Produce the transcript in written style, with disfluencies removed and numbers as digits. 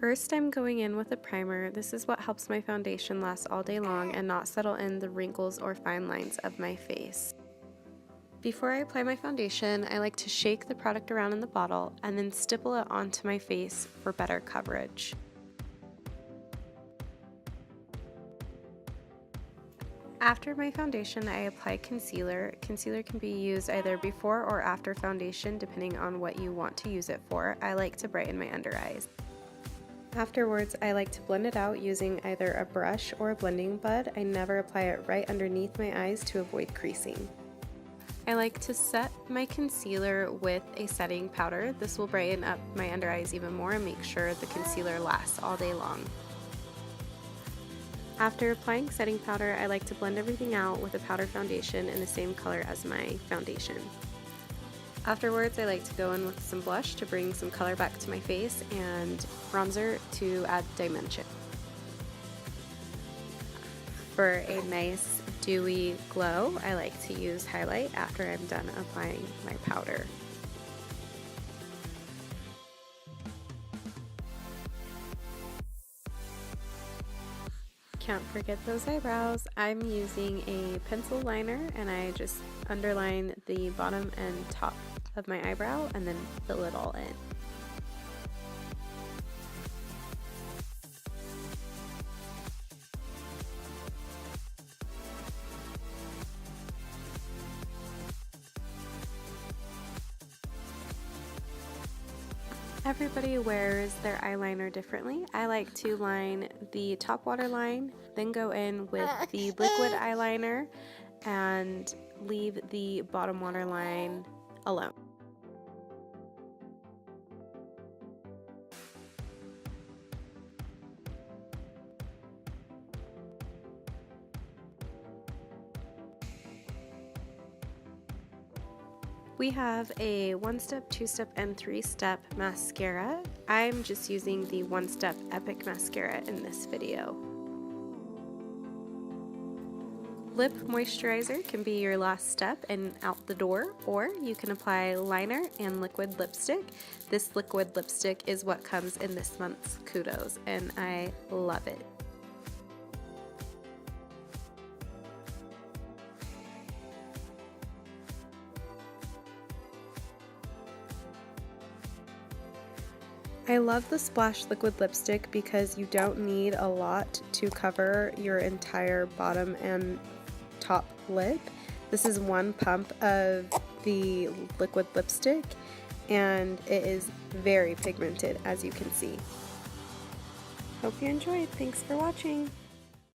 First, I'm going in with a primer. This is what helps my foundation last all day long and not settle in the wrinkles or fine lines of my face. Before I apply my foundation, I like to shake the product around in the bottle and then stipple it onto my face for better coverage. After my foundation, I apply concealer. Concealer can be used either before or after foundation, depending on what you want to use it for. I like to brighten my under eyes. Afterwards, I like to blend it out using either a brush or a blending bud. I never apply it right underneath my eyes to avoid creasing. I like to set my concealer with a setting powder. This will brighten up my under eyes even more and make sure the concealer lasts all day long. After applying setting powder, I like to blend everything out with a powder foundation in the same color as my foundation. Afterwards, I like to go in with some blush to bring some color back to my face and bronzer to add dimension. For a nice dewy glow, I like to use highlight after I'm done applying my powder. Can't forget those eyebrows. I'm using a pencil liner and I just underline the bottom and top of my eyebrow and then fill it all in. Everybody wears their eyeliner differently. I like to line the top waterline, then go in with the liquid eyeliner and leave the bottom waterline alone. We have a 1-step, 2-step, and 3-step mascara. I'm just using the 1-step Epic mascara in this video. Lip moisturizer can be your last step and out the door, or you can apply liner and liquid lipstick. This liquid lipstick is what comes in this month's Kudos, and I love it. I love the Splash liquid lipstick because you don't need a lot to cover your entire bottom and top lip. This is one pump of the liquid lipstick and it is very pigmented, as you can see. Hope you enjoyed. Thanks for watching.